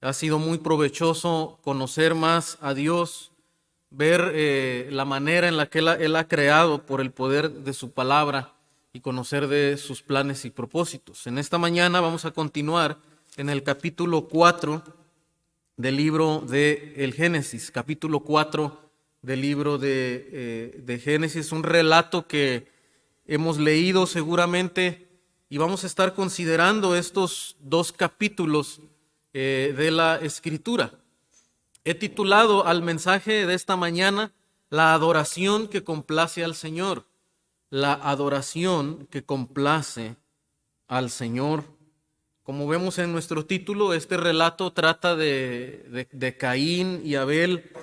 Ha sido muy provechoso conocer más a Dios, ver la manera en la que Él ha creado por el poder de su palabra y conocer de sus planes y propósitos. En esta mañana vamos a continuar en el capítulo 4 del libro de Génesis, capítulo 4 del libro de Génesis, un relato que hemos leído seguramente y vamos a estar considerando estos dos capítulos de la Escritura. He titulado al mensaje de esta mañana La adoración que complace al Señor. La adoración que complace al Señor. Como vemos en nuestro título, este relato trata de Caín y Abel,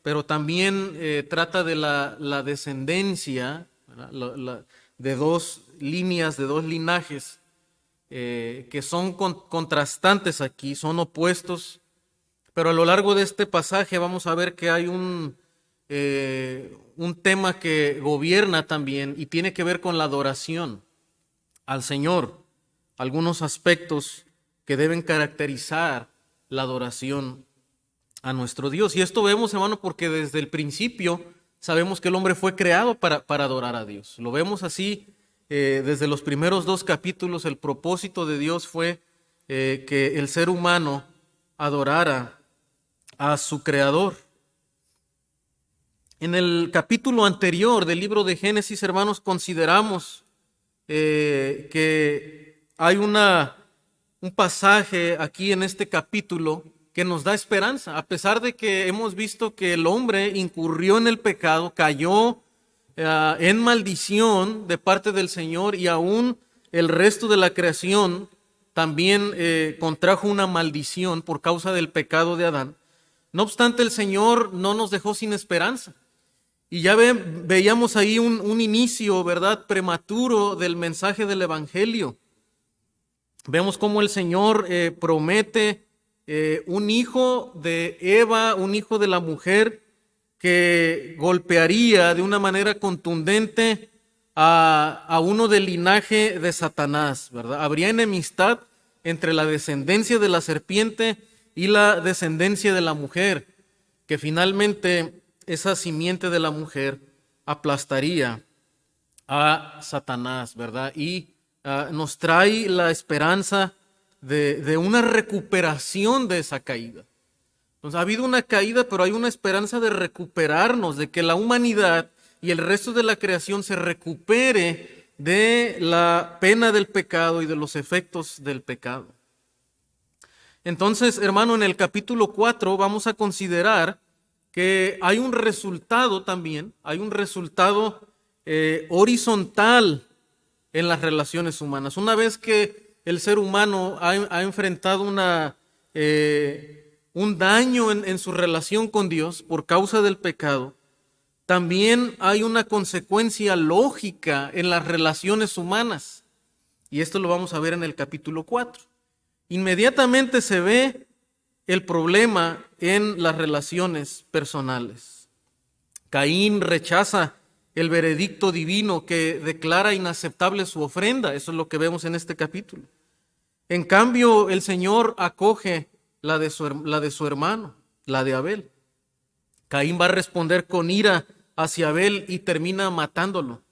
pero también trata de la descendencia de dos líneas, de dos linajes que son contrastantes aquí, son opuestos, pero a lo largo de este pasaje vamos a ver que hay un tema que gobierna también y tiene que ver con la adoración al Señor, algunos aspectos que deben caracterizar la adoración a nuestro Dios. Y esto vemos, hermano, porque desde el principio sabemos que el hombre fue creado para adorar a Dios. Lo vemos así desde los primeros dos capítulos. El propósito de Dios fue que el ser humano adorara a su Creador. En el capítulo anterior del libro de Génesis, hermanos, consideramos que hay un pasaje aquí en este capítulo que nos da esperanza, a pesar de que hemos visto que el hombre incurrió en el pecado, cayó en maldición de parte del Señor y aún el resto de la creación también contrajo una maldición por causa del pecado de Adán. No obstante, el Señor no nos dejó sin esperanza. Y ya veíamos ahí un inicio, ¿verdad?, prematuro del mensaje del Evangelio. Vemos cómo el Señor promete un hijo de Eva, un hijo de la mujer que golpearía de una manera contundente a uno del linaje de Satanás, ¿verdad? Habría enemistad entre la descendencia de la serpiente y la descendencia de la mujer, que finalmente esa simiente de la mujer aplastaría a Satanás, ¿verdad? Y nos trae la esperanza de una recuperación de esa caída. Entonces, ha habido una caída, pero hay una esperanza de recuperarnos, de que la humanidad y el resto de la creación se recupere de la pena del pecado y de los efectos del pecado. Entonces, hermano, en el capítulo 4 vamos a considerar que hay un resultado también, hay un resultado horizontal en las relaciones humanas. Una vez que el ser humano ha enfrentado un daño en su relación con Dios por causa del pecado, también hay una consecuencia lógica en las relaciones humanas. Y esto lo vamos a ver en el capítulo 4. Inmediatamente se ve el problema en las relaciones personales. Caín rechaza el veredicto divino que declara inaceptable su ofrenda. Eso es lo que vemos en este capítulo. En cambio, el Señor acoge la de su hermano, la de Abel. Caín va a responder con ira hacia Abel y termina matándolo.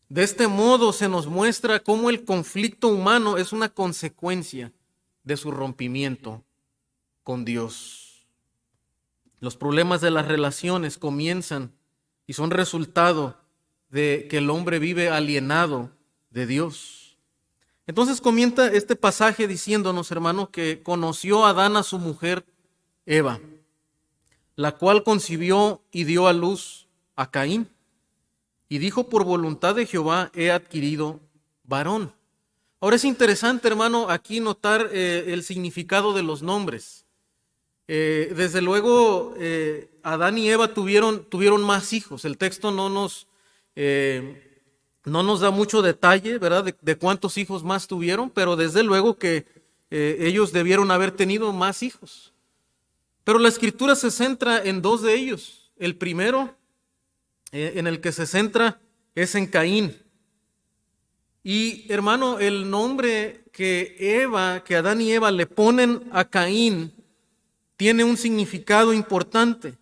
De este modo se nos muestra cómo el conflicto humano es una consecuencia de su rompimiento con Dios. Los problemas de las relaciones comienzan y son resultado de que el hombre vive alienado de Dios. Entonces comienza este pasaje diciéndonos, hermano, que conoció Adán a su mujer Eva, la cual concibió y dio a luz a Caín, y dijo: por voluntad de Jehová he adquirido varón. Ahora es interesante, hermano, aquí notar el significado de los nombres. Desde luego, Adán y Eva tuvieron más hijos. El texto no nos da mucho detalle, ¿verdad?, de cuántos hijos más tuvieron, pero desde luego que ellos debieron haber tenido más hijos. Pero la Escritura se centra en dos de ellos. El primero en el que se centra es en Caín. Y, hermano, el nombre que Adán y Eva le ponen a Caín tiene un significado importante,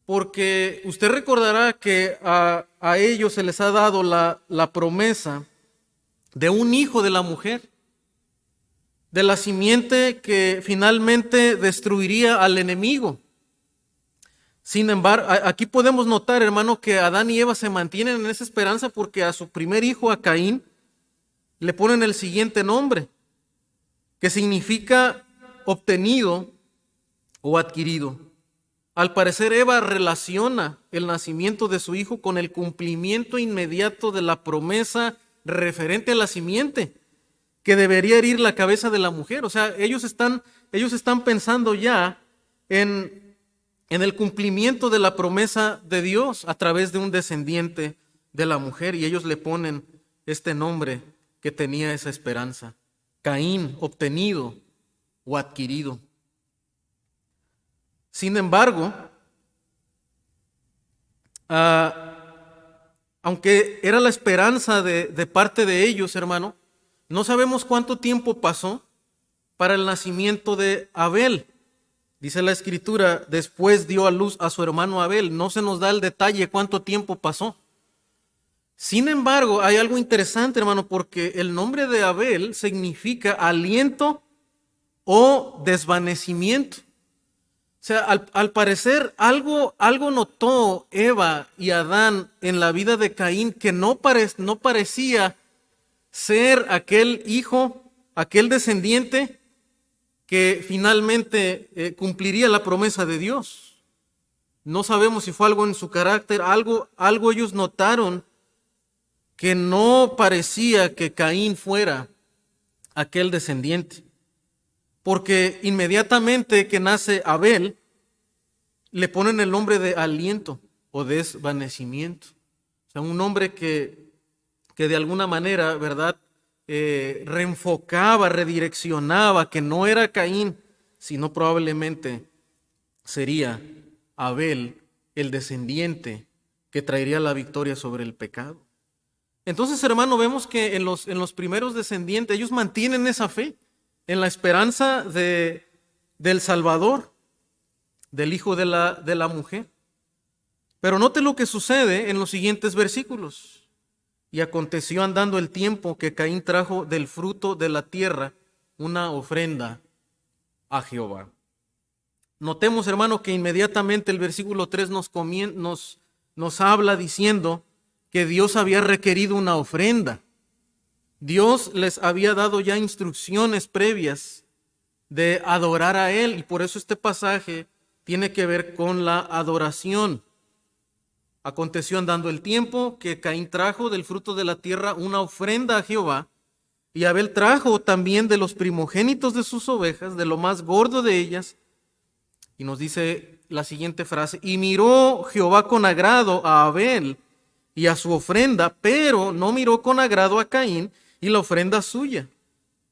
porque usted recordará que a ellos se les ha dado la promesa de un hijo de la mujer, de la simiente que finalmente destruiría al enemigo. Sin embargo, aquí podemos notar, hermano, que Adán y Eva se mantienen en esa esperanza porque a su primer hijo, a Caín, le ponen el siguiente nombre, que significa obtenido o adquirido. Al parecer, Eva relaciona el nacimiento de su hijo con el cumplimiento inmediato de la promesa referente a la simiente, que debería herir la cabeza de la mujer. O sea, ellos están pensando ya en el cumplimiento de la promesa de Dios a través de un descendiente de la mujer, y ellos le ponen este nombre que tenía esa esperanza: Caín, obtenido o adquirido. Sin embargo, aunque era la esperanza de parte de ellos, hermano, no sabemos cuánto tiempo pasó para el nacimiento de Abel. Dice la Escritura, después dio a luz a su hermano Abel. No se nos da el detalle cuánto tiempo pasó. Sin embargo, hay algo interesante, hermano, porque el nombre de Abel significa aliento o desvanecimiento. O sea, al parecer algo notó Eva y Adán en la vida de Caín que no parecía ser aquel hijo, aquel descendiente que finalmente cumpliría la promesa de Dios. No sabemos si fue algo en su carácter, algo ellos notaron que no parecía que Caín fuera aquel descendiente. Porque inmediatamente que nace Abel, le ponen el nombre de aliento o desvanecimiento. O sea, un nombre que de alguna manera, ¿verdad?, reenfocaba, redireccionaba, que no era Caín, sino probablemente sería Abel, el descendiente que traería la victoria sobre el pecado. Entonces, hermano, vemos que en los primeros descendientes, ellos mantienen esa fe, en la esperanza del Salvador, del hijo de la mujer. Pero note lo que sucede en los siguientes versículos. Y aconteció andando el tiempo que Caín trajo del fruto de la tierra una ofrenda a Jehová. Notemos, hermano, que inmediatamente el versículo 3 nos habla diciendo que Dios había requerido una ofrenda. Dios les había dado ya instrucciones previas de adorar a Él, y por eso este pasaje tiene que ver con la adoración. Aconteció andando el tiempo que Caín trajo del fruto de la tierra una ofrenda a Jehová, y Abel trajo también de los primogénitos de sus ovejas, de lo más gordo de ellas. Y nos dice la siguiente frase: y miró Jehová con agrado a Abel y a su ofrenda, pero no miró con agrado a Caín y la ofrenda suya.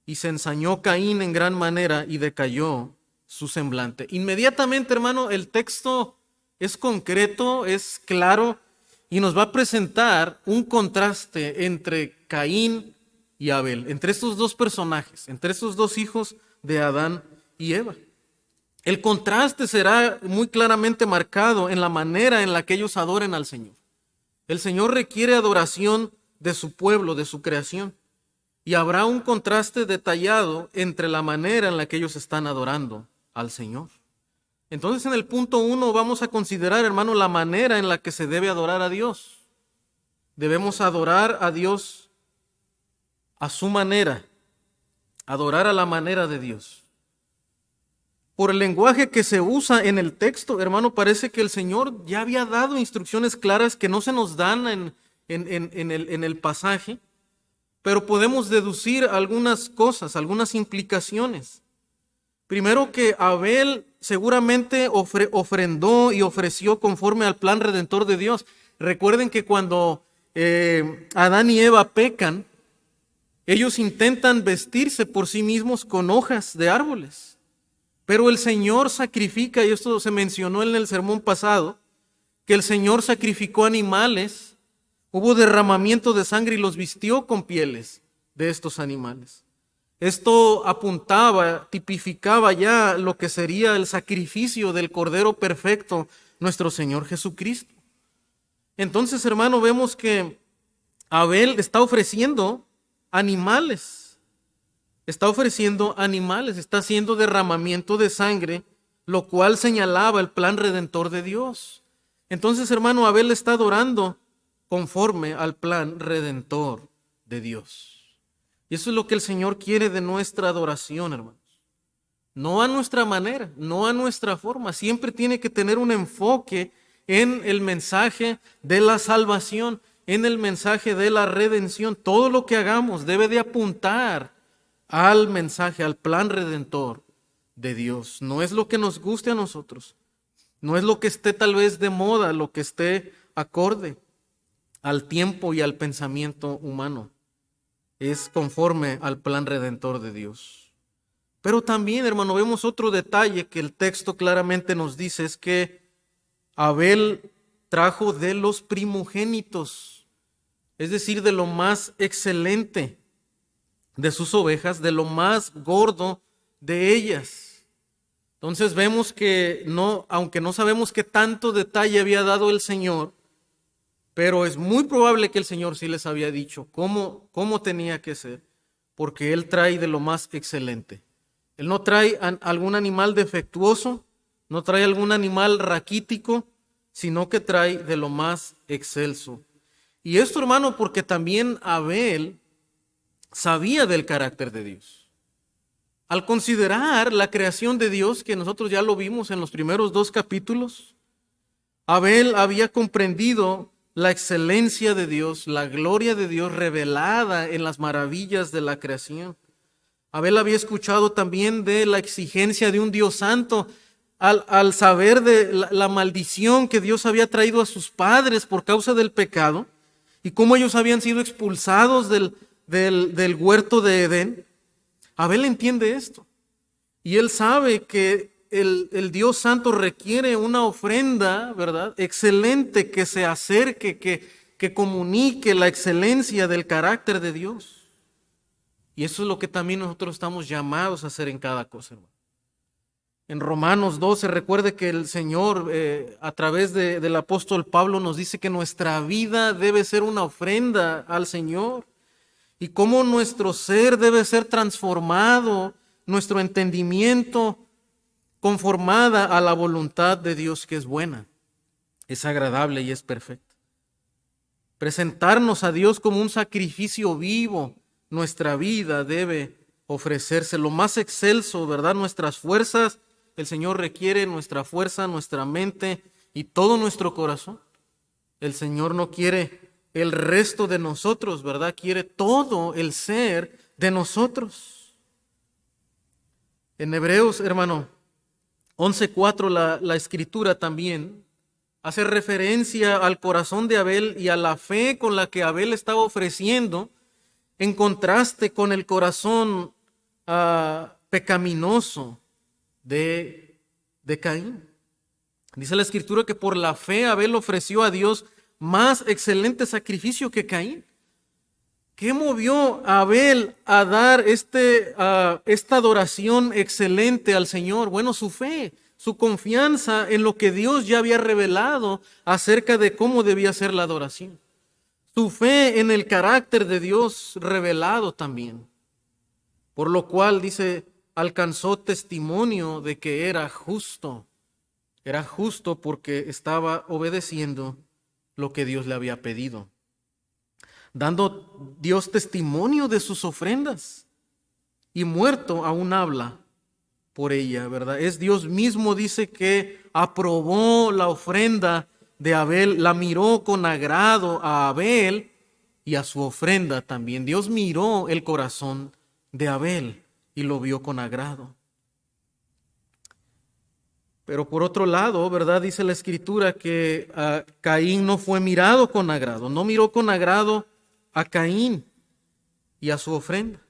Y se ensañó Caín en gran manera y decayó su semblante. Inmediatamente, hermano, el texto es concreto, es claro, y nos va a presentar un contraste entre Caín y Abel, entre estos dos personajes, entre estos dos hijos de Adán y Eva. El contraste será muy claramente marcado en la manera en la que ellos adoren al Señor. El Señor requiere adoración de su pueblo, de su creación. Y habrá un contraste detallado entre la manera en la que ellos están adorando al Señor. Entonces, en el punto 1 vamos a considerar, hermano, la manera en la que se debe adorar a Dios. Debemos adorar a Dios a su manera, adorar a la manera de Dios. Por el lenguaje que se usa en el texto, hermano, parece que el Señor ya había dado instrucciones claras que no se nos dan en el pasaje, pero podemos deducir algunas cosas, algunas implicaciones. Primero, que Abel seguramente ofrendó y ofreció conforme al plan redentor de Dios. Recuerden que cuando Adán y Eva pecan, ellos intentan vestirse por sí mismos con hojas de árboles. Pero el Señor sacrifica, y esto se mencionó en el sermón pasado, que el Señor sacrificó animales. Hubo derramamiento de sangre y los vistió con pieles de estos animales. Esto apuntaba, tipificaba ya lo que sería el sacrificio del Cordero perfecto, nuestro Señor Jesucristo. Entonces, hermano, vemos que Abel está ofreciendo animales, está haciendo derramamiento de sangre, lo cual señalaba el plan redentor de Dios. Entonces, hermano, Abel está adorando conforme al plan redentor de Dios. Y eso es lo que el Señor quiere de nuestra adoración, hermanos. No a nuestra manera, no a nuestra forma. Siempre tiene que tener un enfoque en el mensaje de la salvación, en el mensaje de la redención. Todo lo que hagamos debe de apuntar al mensaje, al plan redentor de Dios. No es lo que nos guste a nosotros. No es lo que esté tal vez de moda, lo que esté acorde al tiempo y al pensamiento humano. Es conforme al plan redentor de Dios. Pero también, hermano, vemos otro detalle que el texto claramente nos dice, es que Abel trajo de los primogénitos, es decir, de lo más excelente de sus ovejas, de lo más gordo de ellas. Entonces vemos que no, aunque no sabemos qué tanto detalle había dado el Señor, pero es muy probable que el Señor sí les había dicho cómo tenía que ser, porque Él trae de lo más excelente. Él no trae algún animal defectuoso, no trae algún animal raquítico, sino que trae de lo más excelso. Y esto, hermano, porque también Abel sabía del carácter de Dios. Al considerar la creación de Dios, que nosotros ya lo vimos en los primeros 2 capítulos, Abel había comprendido la excelencia de Dios, la gloria de Dios revelada en las maravillas de la creación. Abel había escuchado también de la exigencia de un Dios santo al saber de la maldición que Dios había traído a sus padres por causa del pecado y cómo ellos habían sido expulsados del huerto de Edén. Abel entiende esto y él sabe que el Dios santo requiere una ofrenda, ¿verdad? Excelente, que se acerque, que comunique la excelencia del carácter de Dios. Y eso es lo que también nosotros estamos llamados a hacer en cada cosa, hermano. En Romanos 12, recuerde que el Señor, a través del apóstol Pablo, nos dice que nuestra vida debe ser una ofrenda al Señor. Y cómo nuestro ser debe ser transformado, nuestro entendimiento conformada a la voluntad de Dios, que es buena, es agradable y es perfecta. Presentarnos a Dios como un sacrificio vivo. Nuestra vida debe ofrecerse lo más excelso, ¿verdad? Nuestras fuerzas, el Señor requiere nuestra fuerza, nuestra mente y todo nuestro corazón. El Señor no quiere el resto de nosotros, ¿verdad? Quiere todo el ser de nosotros. En Hebreos, hermano, 11:4, la Escritura también hace referencia al corazón de Abel y a la fe con la que Abel estaba ofreciendo, en contraste con el corazón pecaminoso de Caín. Dice la Escritura que por la fe Abel ofreció a Dios más excelente sacrificio que Caín. ¿Qué movió a Abel a dar esta adoración excelente al Señor? Bueno, su fe, su confianza en lo que Dios ya había revelado acerca de cómo debía ser la adoración. Su fe en el carácter de Dios revelado también. Por lo cual, dice, alcanzó testimonio de que era justo. Era justo porque estaba obedeciendo lo que Dios le había pedido, dando Dios testimonio de sus ofrendas, y muerto aún habla por ella, ¿verdad? Es Dios mismo, dice, que aprobó la ofrenda de Abel, la miró con agrado a Abel y a su ofrenda también. Dios miró el corazón de Abel y lo vio con agrado. Pero por otro lado, ¿verdad? Dice la Escritura que Caín no fue mirado con agrado, no miró con agrado a Caín y a su ofrenda.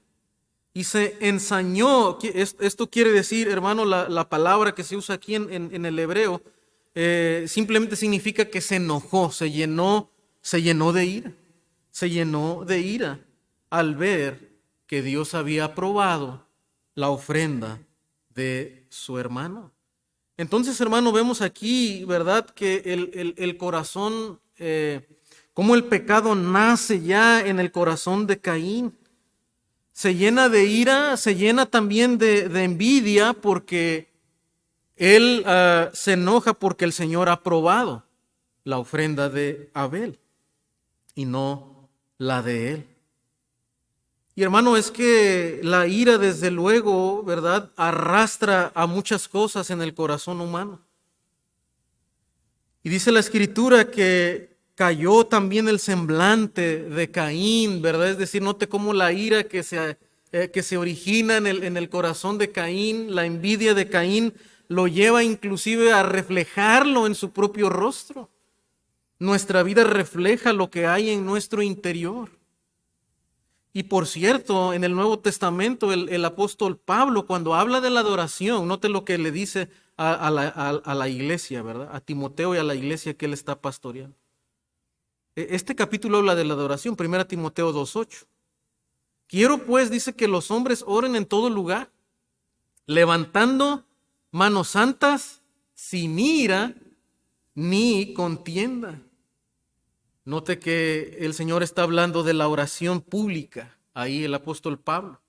Y se ensañó. Esto quiere decir, hermano, la palabra que se usa aquí en el hebreo, simplemente significa que se enojó, se llenó de ira. Se llenó de ira al ver que Dios había aprobado la ofrenda de su hermano. Entonces, hermano, vemos aquí, ¿verdad?, que el corazón, cómo el pecado nace ya en el corazón de Caín. Se llena de ira, se llena también de envidia, porque él se enoja porque el Señor ha aprobado la ofrenda de Abel y no la de él. Y hermano, es que la ira, desde luego, ¿verdad?, arrastra a muchas cosas en el corazón humano. Y dice la Escritura que cayó también el semblante de Caín, ¿verdad? Es decir, note cómo la ira que se origina en el corazón de Caín, la envidia de Caín, lo lleva inclusive a reflejarlo en su propio rostro. Nuestra vida refleja lo que hay en nuestro interior. Y por cierto, en el Nuevo Testamento, el apóstol Pablo, cuando habla de la adoración, note lo que le dice a la iglesia, ¿verdad? A Timoteo y a la iglesia que él está pastoreando. Este capítulo habla de la adoración, 1 Timoteo 2:8. Quiero pues, dice, que los hombres oren en todo lugar, levantando manos santas, sin ira ni contienda. Note que el Señor está hablando de la oración pública, ahí el apóstol Pablo.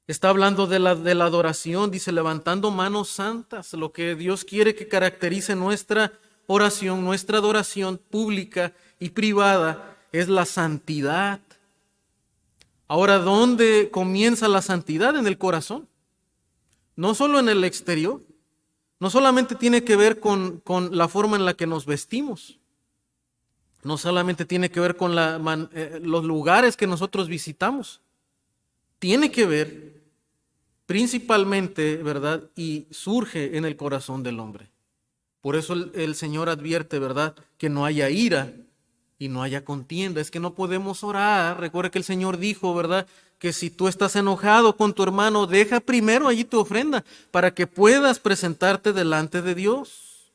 Está hablando de la adoración, dice, levantando manos santas, lo que Dios quiere que caracterice nuestra oración, nuestra adoración pública y privada, es la santidad. Ahora, ¿dónde comienza la santidad? En el corazón, no solo en el exterior. No solamente tiene que ver con la forma en la que nos vestimos. No solamente tiene que ver con los lugares que nosotros visitamos. Tiene que ver principalmente, ¿verdad?, y surge en el corazón del hombre. Por eso el Señor advierte, ¿verdad?, que no haya ira y no haya contienda. Es que no podemos orar. Recuerda que el Señor dijo, ¿verdad?, que si tú estás enojado con tu hermano, deja primero allí tu ofrenda para que puedas presentarte delante de Dios.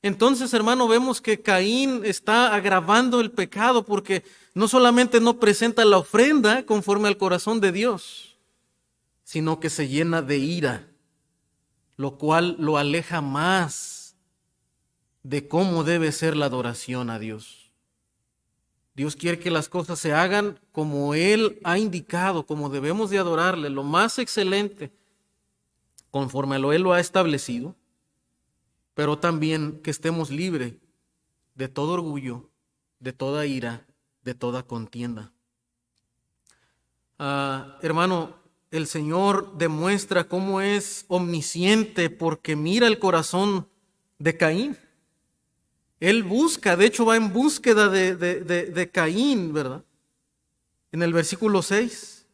Entonces, hermano, vemos que Caín está agravando el pecado porque no solamente no presenta la ofrenda conforme al corazón de Dios, sino que se llena de ira, lo cual lo aleja más de cómo debe ser la adoración a Dios. Dios quiere que las cosas se hagan como Él ha indicado, como debemos de adorarle, lo más excelente, conforme a lo Él lo ha establecido, pero también que estemos libres de todo orgullo, de toda ira, de toda contienda. Hermano, el Señor demuestra cómo es omnisciente porque mira el corazón de Caín. Él busca, de hecho va en búsqueda de Caín, ¿verdad? En el versículo 6.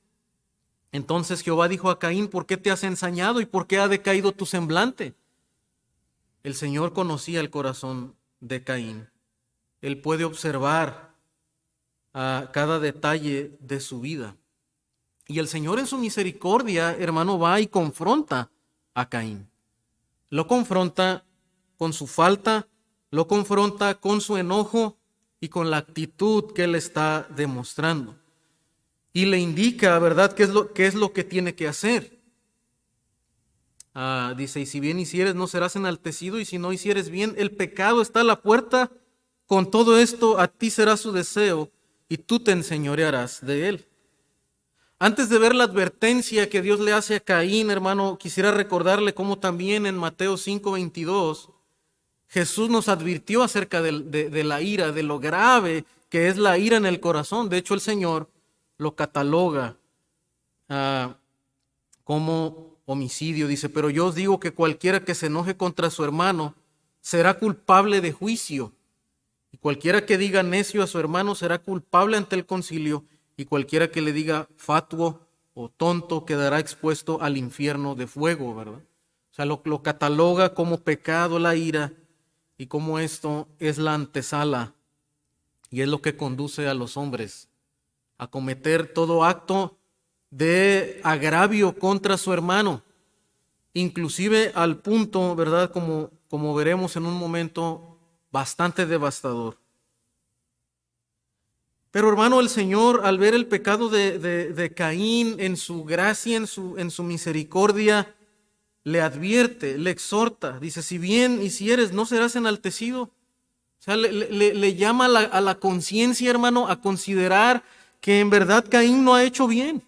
Entonces Jehová dijo a Caín, ¿por qué te has ensañado y por qué ha decaído tu semblante? El Señor conocía el corazón de Caín. Él puede observar a cada detalle de su vida. Y el Señor en su misericordia, hermano, va y confronta a Caín. Lo confronta con su falta, lo confronta con su enojo y con la actitud que él está demostrando. Y le indica, ¿verdad?, qué es lo que tiene que hacer. Dice, y si bien hicieres, no serás enaltecido, y si no hicieres bien, el pecado está a la puerta. Con todo esto, a ti será su deseo, y tú te enseñorearás de él. Antes de ver la advertencia que Dios le hace a Caín, hermano, quisiera recordarle cómo también en Mateo 5:22, Jesús nos advirtió acerca de la ira, de lo grave que es la ira en el corazón. De hecho, el Señor lo cataloga como homicidio. Dice, pero yo os digo que cualquiera que se enoje contra su hermano será culpable de juicio. Y cualquiera que diga necio a su hermano será culpable ante el concilio. Y cualquiera que le diga fatuo o tonto quedará expuesto al infierno de fuego, ¿verdad? O sea, lo cataloga como pecado la ira y como esto es la antesala y es lo que conduce a los hombres a cometer todo acto de agravio contra su hermano, inclusive al punto, ¿verdad?, como veremos en un momento, bastante devastador. Pero hermano, el Señor, al ver el pecado de Caín, en su gracia, en su misericordia, le advierte, le exhorta. Dice, si bien hicieres, no serás enaltecido. O sea, le llama a la conciencia, hermano, a considerar que en verdad Caín no ha hecho bien.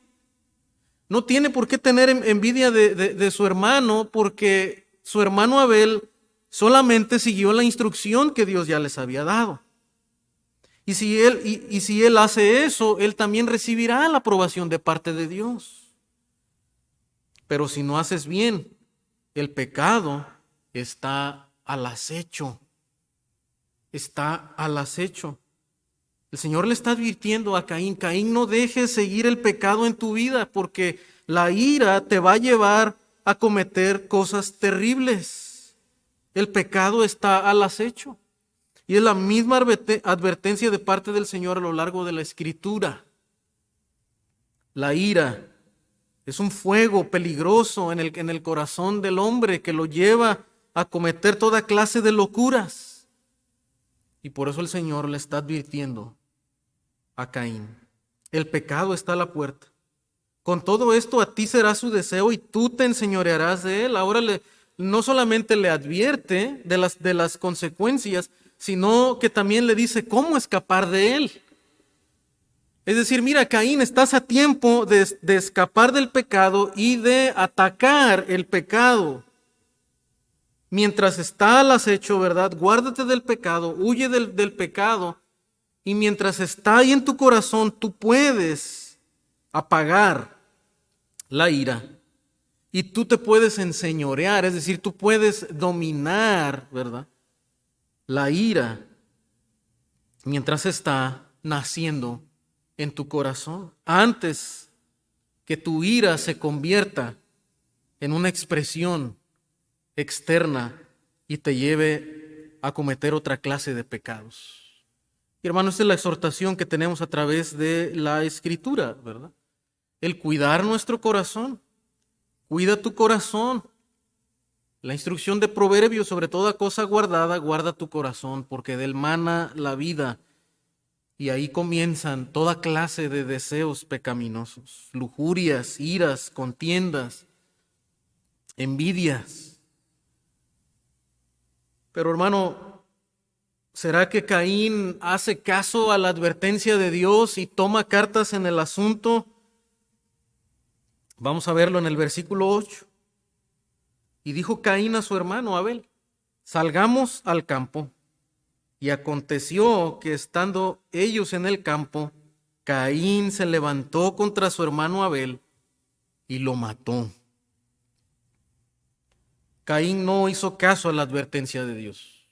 No tiene por qué tener envidia de su hermano, porque su hermano Abel solamente siguió la instrucción que Dios ya les había dado. Y si él hace eso, él también recibirá la aprobación de parte de Dios. Pero si no haces bien, el pecado está al acecho. Está al acecho. El Señor le está advirtiendo a Caín, Caín, no dejes seguir el pecado en tu vida, porque la ira te va a llevar a cometer cosas terribles. El pecado está al acecho. Y es la misma advertencia de parte del Señor a lo largo de la Escritura. La ira es un fuego peligroso en el corazón del hombre que lo lleva a cometer toda clase de locuras. Y por eso el Señor le está advirtiendo a Caín. El pecado está a la puerta. Con todo esto a ti será su deseo y tú te enseñorearás de él. Ahora no solamente le advierte de las consecuencias, sino que también le dice cómo escapar de él. Es decir, mira, Caín, estás a tiempo de escapar del pecado y de atacar el pecado. Mientras está al acecho, ¿verdad? Guárdate del pecado, huye del pecado. Y mientras está ahí en tu corazón, tú puedes apagar la ira. Y tú te puedes enseñorear, es decir, tú puedes dominar, ¿verdad? La ira mientras está naciendo en tu corazón, antes que tu ira se convierta en una expresión externa y te lleve a cometer otra clase de pecados. Y hermano, esta es la exhortación que tenemos a través de la Escritura, ¿verdad? El cuidar nuestro corazón. Cuida tu corazón. La instrucción de Proverbios, sobre toda cosa guardada, guarda tu corazón, porque de él mana la vida. Y ahí comienzan toda clase de deseos pecaminosos, lujurias, iras, contiendas, envidias. Pero hermano, ¿será que Caín hace caso a la advertencia de Dios y toma cartas en el asunto? Vamos a verlo en el versículo 8. Y dijo Caín a su hermano Abel, salgamos al campo. Y aconteció que estando ellos en el campo, Caín se levantó contra su hermano Abel y lo mató. Caín no hizo caso a la advertencia de Dios.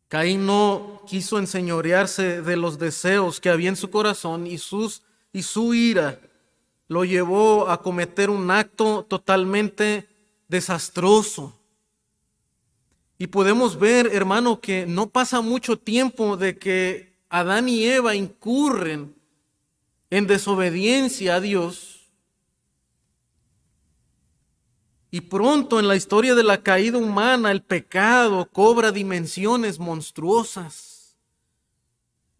Caín no quiso enseñorearse de los deseos que había en su corazón y su ira lo llevó a cometer un acto totalmente desastroso. Y podemos ver, hermano, que no pasa mucho tiempo de que Adán y Eva incurren en desobediencia a Dios. Y pronto en la historia de la caída humana el pecado cobra dimensiones monstruosas.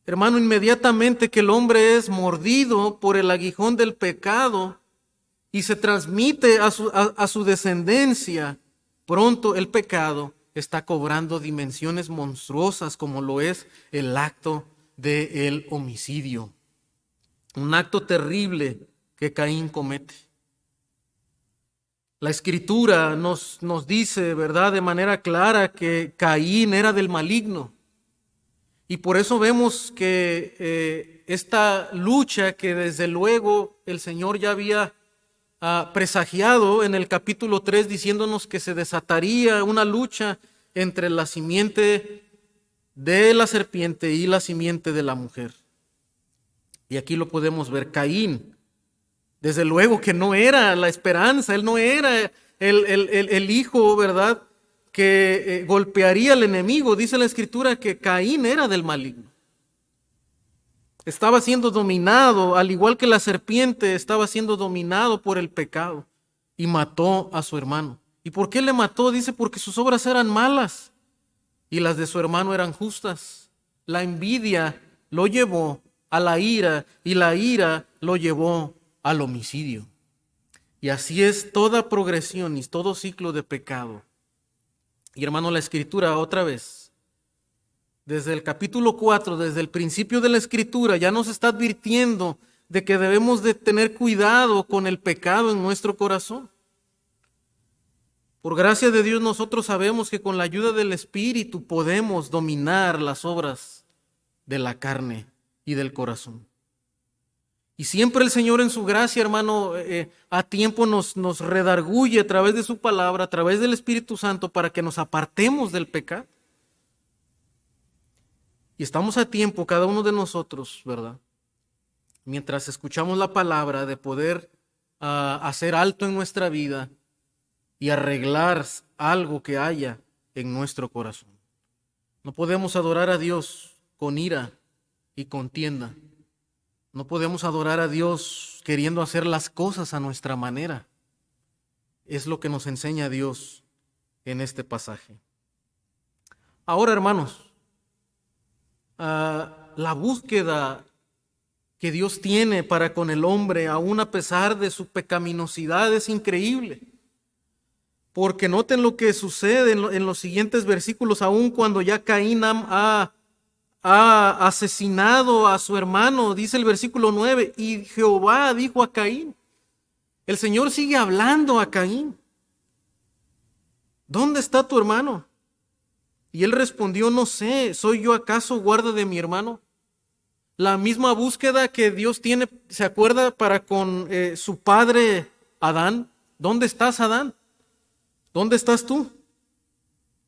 Hermano, inmediatamente que el hombre es mordido por el aguijón del pecado y se transmite a su descendencia, pronto el pecado está cobrando dimensiones monstruosas como lo es el acto del homicidio. Un acto terrible que Caín comete. La Escritura nos dice, ¿verdad?, de manera clara que Caín era del maligno. Y por eso vemos que esta lucha que desde luego el Señor ya había presagiado en el capítulo 3, diciéndonos que se desataría una lucha entre la simiente de la serpiente y la simiente de la mujer. Y aquí lo podemos ver. Caín, desde luego que no era la esperanza, él no era el hijo, ¿verdad?, que golpearía al enemigo. Dice la Escritura que Caín era del maligno. Estaba siendo dominado, al igual que la serpiente, estaba siendo dominado por el pecado y mató a su hermano. ¿Y por qué le mató? Dice, porque sus obras eran malas y las de su hermano eran justas. La envidia lo llevó a la ira, y la ira lo llevó al homicidio. Y así es toda progresión y todo ciclo de pecado. Y hermano, la Escritura otra vez, desde el capítulo 4, desde el principio de la Escritura, ya nos está advirtiendo de que debemos de tener cuidado con el pecado en nuestro corazón. Por gracia de Dios nosotros sabemos que con la ayuda del Espíritu podemos dominar las obras de la carne y del corazón. Y siempre el Señor en su gracia, hermano, a tiempo nos redarguye a través de su palabra, a través del Espíritu Santo, para que nos apartemos del pecado. Y estamos a tiempo, cada uno de nosotros, ¿verdad? Mientras escuchamos la palabra, de poder hacer alto en nuestra vida y arreglar algo que haya en nuestro corazón. No podemos adorar a Dios con ira y contienda. No podemos adorar a Dios queriendo hacer las cosas a nuestra manera. Es lo que nos enseña Dios en este pasaje. Ahora, hermanos, la búsqueda que Dios tiene para con el hombre, aún a pesar de su pecaminosidad, es increíble. Porque noten lo que sucede en los siguientes versículos, aún cuando ya Caín ha asesinado a su hermano, dice el versículo 9, y Jehová dijo a Caín, el Señor sigue hablando a Caín, ¿dónde está tu hermano? Y él respondió, no sé, ¿soy yo acaso guarda de mi hermano? La misma búsqueda que Dios tiene, ¿se acuerda? Para con su padre Adán. ¿Dónde estás, Adán? ¿Dónde estás tú?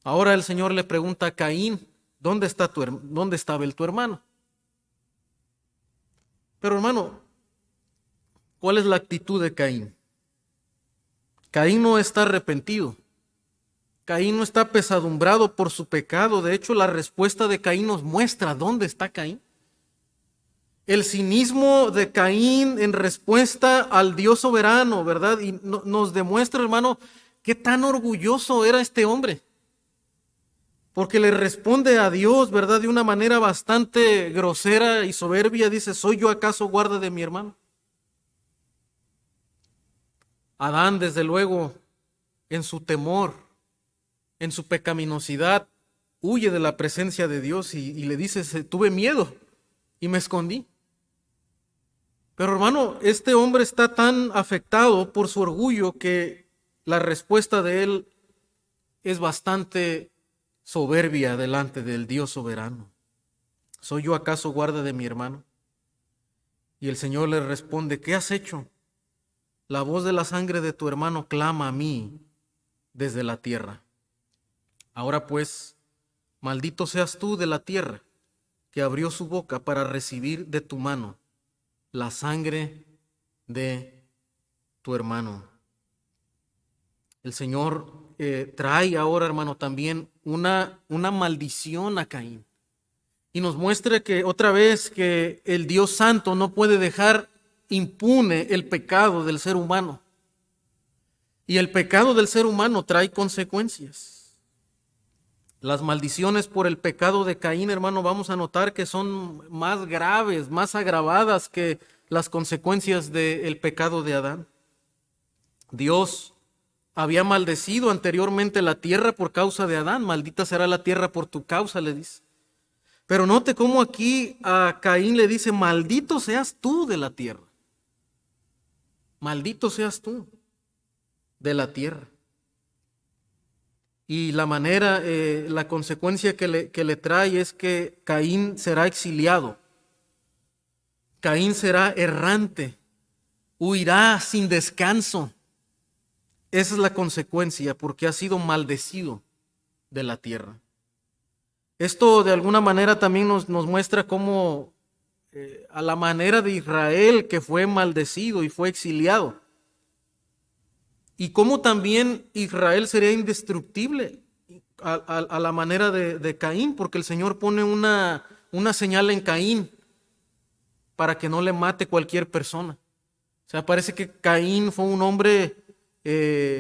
Ahora el Señor le pregunta a Caín, ¿dónde estaba tu hermano? Pero hermano, ¿cuál es la actitud de Caín? Caín no está arrepentido. Caín no está apesadumbrado por su pecado. De hecho, la respuesta de Caín nos muestra dónde está Caín. El cinismo de Caín en respuesta al Dios soberano, ¿verdad? Y nos demuestra, hermano, qué tan orgulloso era este hombre. Porque le responde a Dios, ¿verdad? De una manera bastante grosera y soberbia. Dice, ¿soy yo acaso guarda de mi hermano? Adán, desde luego, en su temor, en su pecaminosidad, huye de la presencia de Dios y le dice, tuve miedo y me escondí. Pero hermano, este hombre está tan afectado por su orgullo que la respuesta de él es bastante soberbia delante del Dios soberano. ¿Soy yo acaso guarda de mi hermano? Y el Señor le responde, ¿qué has hecho? La voz de la sangre de tu hermano clama a mí desde la tierra. Ahora pues, maldito seas tú de la tierra, que abrió su boca para recibir de tu mano la sangre de tu hermano. El Señor trae ahora, hermano, también una maldición a Caín. Y nos muestra que otra vez que el Dios Santo no puede dejar impune el pecado del ser humano. Y el pecado del ser humano trae consecuencias. Las maldiciones por el pecado de Caín, hermano, vamos a notar que son más graves, más agravadas que las consecuencias del pecado de Adán. Dios había maldecido anteriormente la tierra por causa de Adán. Maldita será la tierra por tu causa, le dice. Pero note cómo aquí a Caín le dice, maldito seas tú de la tierra. Maldito seas tú de la tierra. Y la manera, la consecuencia que le trae es que Caín será exiliado. Caín será errante, huirá sin descanso. Esa es la consecuencia porque ha sido maldecido de la tierra. Esto de alguna manera también nos muestra cómo a la manera de Israel que fue maldecido y fue exiliado. Y cómo también Israel sería indestructible a la manera de Caín, porque el Señor pone una señal en Caín para que no le mate cualquier persona. O sea, parece que Caín fue un hombre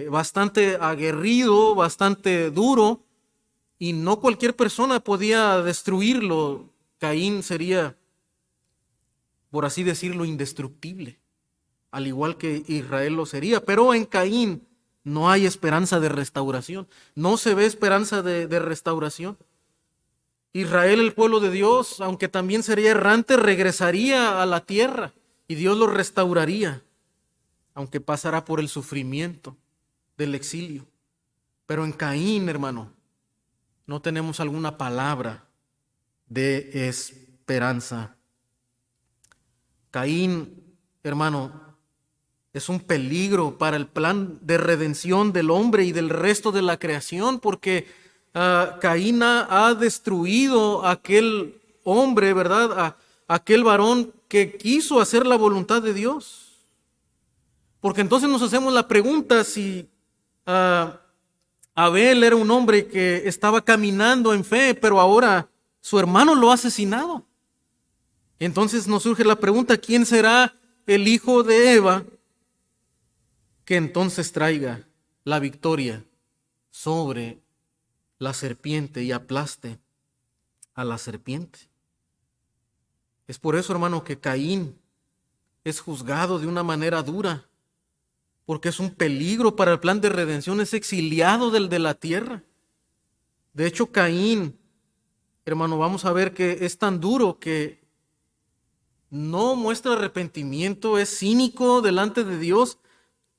bastante aguerrido, bastante duro, y no cualquier persona podía destruirlo. Caín sería por así decirlo, indestructible, al igual que Israel lo sería. Pero en Caín no hay esperanza de restauración, no se ve esperanza de restauración. Israel, el pueblo de Dios, aunque también sería errante, regresaría a la tierra y Dios lo restauraría, aunque pasará por el sufrimiento del exilio. Pero en Caín, hermano, no tenemos alguna palabra de esperanza. Caín, hermano, es un peligro para el plan de redención del hombre y del resto de la creación, porque Caín ha destruido a aquel hombre, ¿verdad? A aquel varón que quiso hacer la voluntad de Dios. Porque entonces nos hacemos la pregunta si Abel era un hombre que estaba caminando en fe, pero ahora su hermano lo ha asesinado. Entonces nos surge la pregunta, ¿quién será el hijo de Eva que entonces traiga la victoria sobre la serpiente y aplaste a la serpiente? Es por eso, hermano, que Caín es juzgado de una manera dura, porque es un peligro para el plan de redención, es exiliado de la tierra. De hecho, Caín, hermano, vamos a ver que es tan duro que no muestra arrepentimiento, es cínico delante de Dios,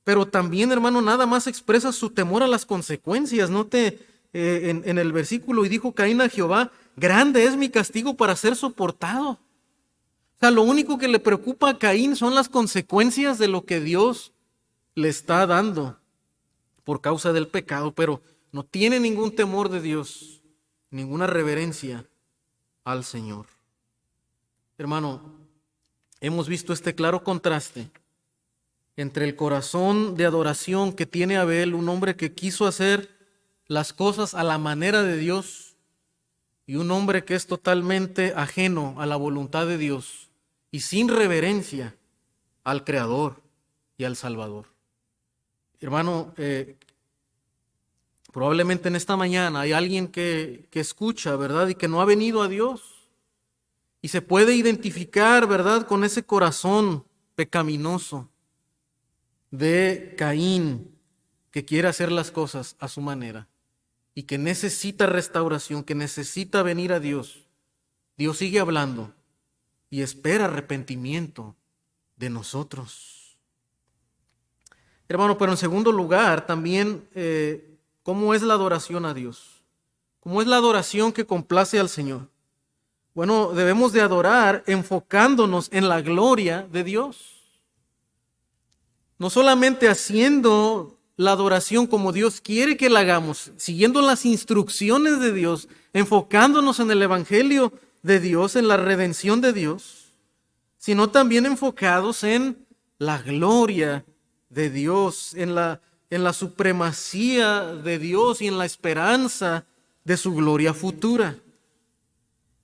pero también, hermano, nada más expresa su temor a las consecuencias. Note en el versículo, y dijo Caín a Jehová, grande es mi castigo para ser soportado. O sea, lo único que le preocupa a Caín son las consecuencias de lo que Dios le está dando por causa del pecado, pero no tiene ningún temor de Dios, ninguna reverencia al Señor. Hermano, hemos visto este claro contraste entre el corazón de adoración que tiene Abel, un hombre que quiso hacer las cosas a la manera de Dios, y un hombre que es totalmente ajeno a la voluntad de Dios y sin reverencia al Creador y al Salvador. Hermano, probablemente en esta mañana hay alguien que escucha, ¿verdad? Y que no ha venido a Dios. Y se puede identificar, ¿verdad? Con ese corazón pecaminoso de Caín, que quiere hacer las cosas a su manera y que necesita restauración, que necesita venir a Dios. Dios sigue hablando y espera arrepentimiento de nosotros. Hermano, pero en segundo lugar, también, ¿cómo es la adoración a Dios? ¿Cómo es la adoración que complace al Señor? Bueno, debemos de adorar enfocándonos en la gloria de Dios. No solamente haciendo la adoración como Dios quiere que la hagamos, siguiendo las instrucciones de Dios, enfocándonos en el Evangelio de Dios, en la redención de Dios, sino también enfocados en la gloria de Dios, en la supremacía de Dios y en la esperanza de su gloria futura.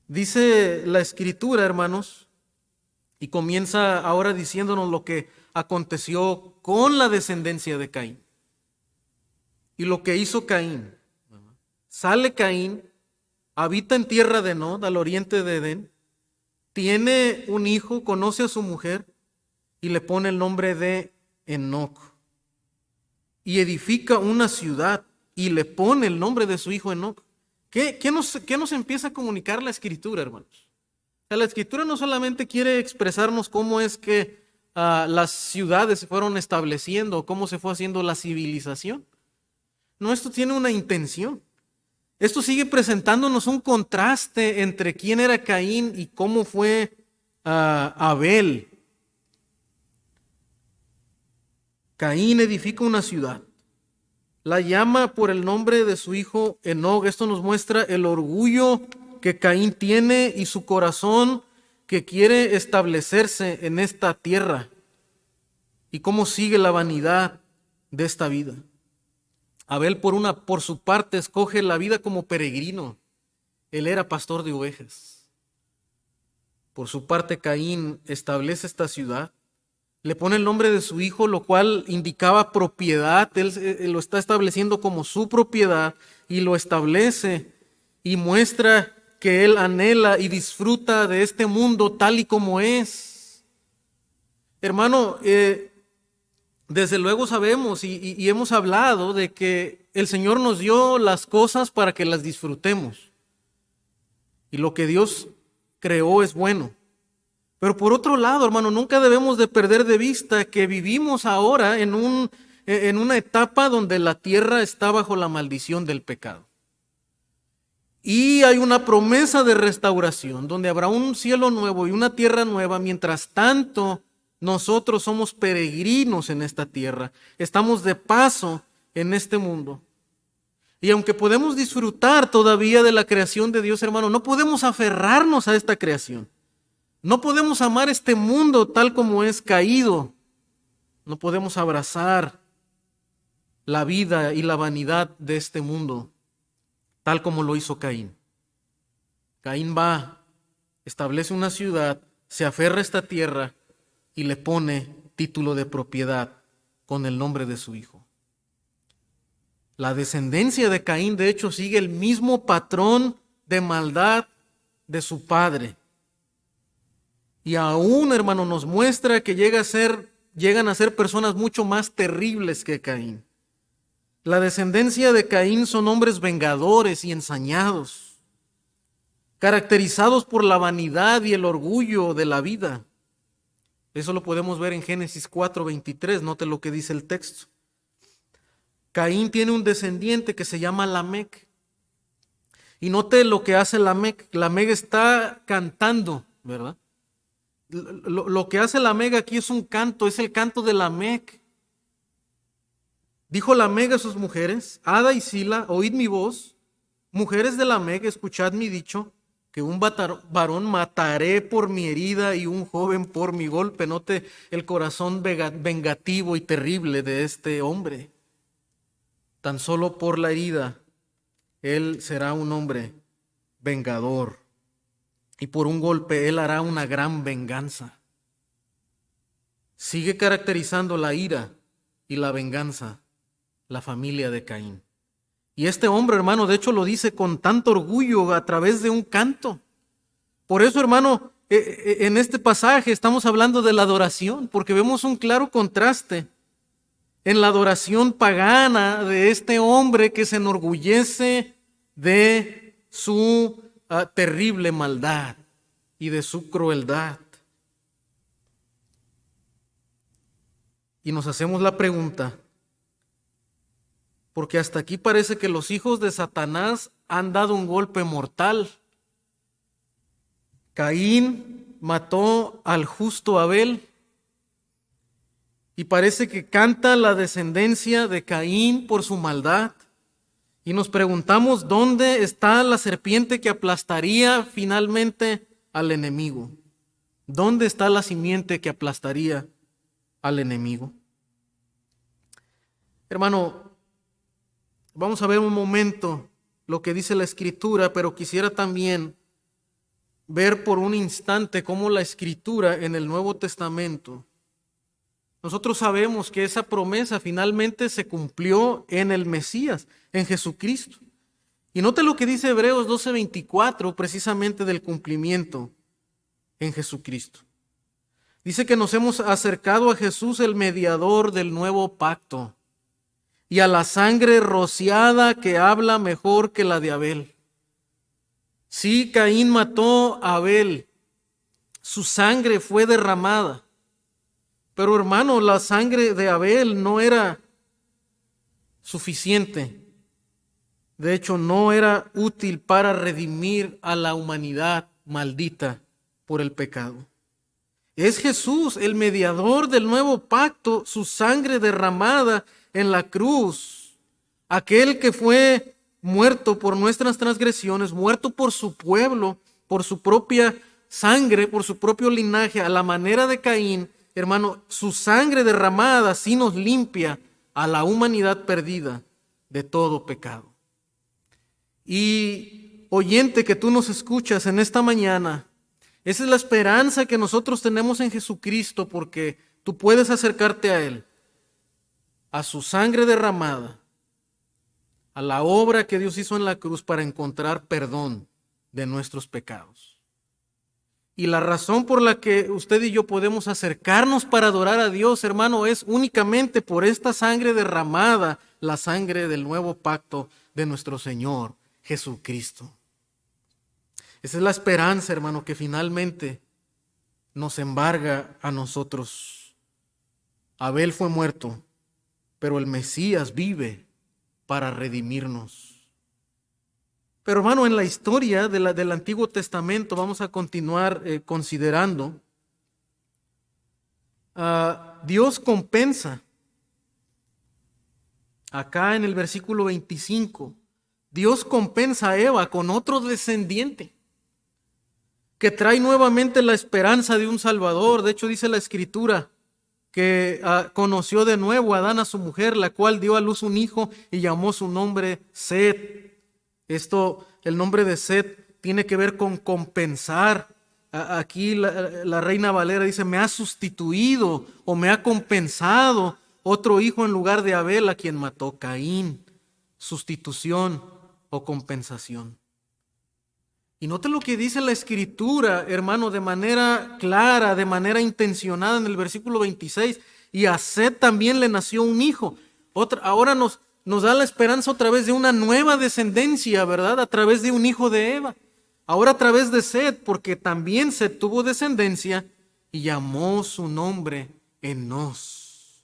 Dice la Escritura, hermanos, y comienza ahora diciéndonos lo que aconteció con la descendencia de Caín. Y lo que hizo Caín. Sale Caín, habita en tierra de Nod, al oriente de Edén, tiene un hijo, conoce a su mujer y le pone el nombre de Enoc. Y edifica una ciudad y le pone el nombre de su hijo Enoc. ¿Qué nos empieza a comunicar la Escritura, hermanos? O sea, la Escritura no solamente quiere expresarnos cómo es que las ciudades se fueron estableciendo, cómo se fue haciendo la civilización. No, esto tiene una intención. Esto sigue presentándonos un contraste entre quién era Caín y cómo fue Abel. Caín edifica una ciudad, la llama por el nombre de su hijo Enoc. Esto nos muestra el orgullo que Caín tiene y su corazón que quiere establecerse en esta tierra y cómo sigue la vanidad de esta vida. Abel por su parte escoge la vida como peregrino. Él era pastor de ovejas. Por su parte Caín establece esta ciudad, le pone el nombre de su hijo, lo cual indicaba propiedad. Él lo está estableciendo como su propiedad y lo establece y muestra que él anhela y disfruta de este mundo tal y como es. Hermano, desde luego sabemos y hemos hablado de que el Señor nos dio las cosas para que las disfrutemos. Y lo que Dios creó es bueno. Pero por otro lado, hermano, nunca debemos de perder de vista que vivimos ahora en una etapa donde la tierra está bajo la maldición del pecado. Y hay una promesa de restauración, donde habrá un cielo nuevo y una tierra nueva. Mientras tanto, nosotros somos peregrinos en esta tierra. Estamos de paso en este mundo. Y aunque podemos disfrutar todavía de la creación de Dios, hermano, no podemos aferrarnos a esta creación. No podemos amar este mundo tal como es caído. No podemos abrazar la vida y la vanidad de este mundo, tal como lo hizo Caín. Caín va, establece una ciudad, se aferra a esta tierra y le pone título de propiedad con el nombre de su hijo. La descendencia de Caín, de hecho, sigue el mismo patrón de maldad de su padre. Y aún, hermano, nos muestra que llegan a ser personas mucho más terribles que Caín. La descendencia de Caín son hombres vengadores y ensañados, caracterizados por la vanidad y el orgullo de la vida. Eso lo podemos ver en Génesis 4:23, note lo que dice el texto. Caín tiene un descendiente que se llama Lamec. Y note lo que hace Lamec. Lamec está cantando, ¿verdad? Lo que hace Lamec aquí es un canto, es el canto de Lamec. Dijo Lamec a sus mujeres: Ada y Sila, oíd mi voz. Mujeres de Lamec, escuchad mi dicho, que un varón mataré por mi herida y un joven por mi golpe. Note el corazón vengativo y terrible de este hombre. Tan solo por la herida, él será un hombre vengador. Y por un golpe, él hará una gran venganza. Sigue caracterizando la ira y la venganza la familia de Caín. Y este hombre, hermano, de hecho lo dice con tanto orgullo a través de un canto. Por eso, hermano, en este pasaje estamos hablando de la adoración, porque vemos un claro contraste en la adoración pagana de este hombre que se enorgullece de su terrible maldad y de su crueldad. Y nos hacemos la pregunta, porque hasta aquí parece que los hijos de Satanás han dado un golpe mortal. Caín mató al justo Abel. Y parece que canta la descendencia de Caín por su maldad. Y nos preguntamos dónde está la serpiente que aplastaría finalmente al enemigo. ¿Dónde está la simiente que aplastaría al enemigo? Hermano, vamos a ver un momento lo que dice la Escritura, pero quisiera también ver por un instante cómo la Escritura en el Nuevo Testamento. Nosotros sabemos que esa promesa finalmente se cumplió en el Mesías, en Jesucristo. Y note lo que dice Hebreos 12:24, precisamente del cumplimiento en Jesucristo. Dice que nos hemos acercado a Jesús, el mediador del nuevo pacto, y a la sangre rociada que habla mejor que la de Abel. Sí, Caín mató a Abel, su sangre fue derramada. Pero hermano, la sangre de Abel no era suficiente. De hecho, no era útil para redimir a la humanidad maldita por el pecado. Es Jesús, el mediador del nuevo pacto, su sangre derramada en la cruz, aquel que fue muerto por nuestras transgresiones, muerto por su pueblo, por su propia sangre, por su propio linaje, a la manera de Caín. Hermano, su sangre derramada sí nos limpia a la humanidad perdida de todo pecado. Y oyente que tú nos escuchas en esta mañana, esa es la esperanza que nosotros tenemos en Jesucristo, porque tú puedes acercarte a Él, a su sangre derramada, a la obra que Dios hizo en la cruz para encontrar perdón de nuestros pecados. Y la razón por la que usted y yo podemos acercarnos para adorar a Dios, hermano, es únicamente por esta sangre derramada, la sangre del nuevo pacto de nuestro Señor Jesucristo. Esa es la esperanza, hermano, que finalmente nos embarga a nosotros. Abel fue muerto, pero el Mesías vive para redimirnos. Pero hermano, en la historia del Antiguo Testamento vamos a continuar considerando. Dios compensa. Acá en el versículo 25, Dios compensa a Eva con otro descendiente que trae nuevamente la esperanza de un Salvador. De hecho, dice la Escritura que conoció de nuevo a Adán, a su mujer, la cual dio a luz un hijo y llamó su nombre Set. El nombre de Set tiene que ver con compensar. Aquí la Reina Valera dice, me ha sustituido o me ha compensado otro hijo en lugar de Abel, a quien mató Caín. Sustitución o compensación. Y note lo que dice la Escritura, hermano, de manera clara, de manera intencionada en el versículo 26. Y a Set también le nació un hijo. Ahora nos da la esperanza otra vez de una nueva descendencia, ¿verdad? A través de un hijo de Eva. Ahora a través de Set, porque también Set tuvo descendencia y llamó su nombre Enós.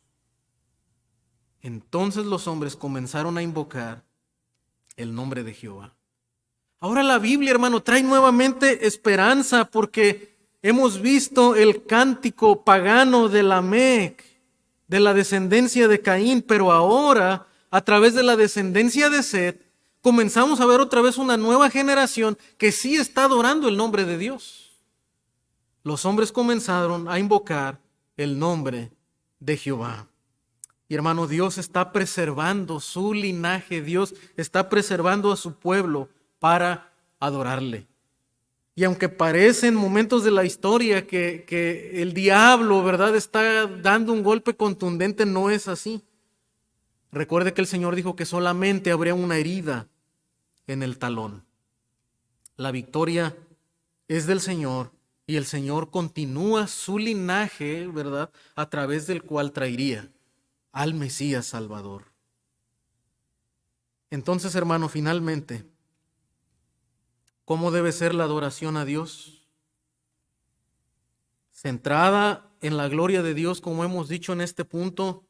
Entonces los hombres comenzaron a invocar el nombre de Jehová. Ahora la Biblia, hermano, trae nuevamente esperanza porque hemos visto el cántico pagano de Lamec, de la descendencia de Caín, pero ahora, a través de la descendencia de Set, comenzamos a ver otra vez una nueva generación que sí está adorando el nombre de Dios. Los hombres comenzaron a invocar el nombre de Jehová. Y hermano, Dios está preservando su linaje, Dios está preservando a su pueblo para adorarle. Y aunque parece en momentos de la historia que el diablo, ¿verdad?, está dando un golpe contundente, no es así. Recuerde que el Señor dijo que solamente habría una herida en el talón. La victoria es del Señor y el Señor continúa su linaje, ¿verdad?, a través del cual traería al Mesías Salvador. Entonces, hermano, finalmente, ¿cómo debe ser la adoración a Dios? Centrada en la gloria de Dios, como hemos dicho en este punto,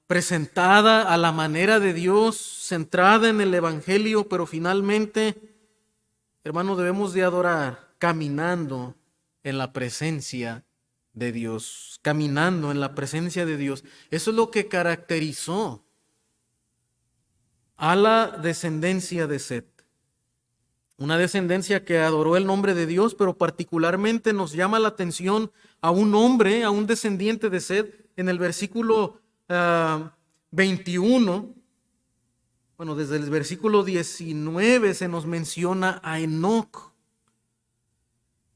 presentada a la manera de Dios, centrada en el Evangelio, pero finalmente, hermano, debemos de adorar caminando en la presencia de Dios, caminando en la presencia de Dios. Eso es lo que caracterizó a la descendencia de Set. Una descendencia que adoró el nombre de Dios, pero particularmente nos llama la atención a un hombre, a un descendiente de Set, en el versículo 21. Bueno, desde el versículo 19 se nos menciona a Enoc.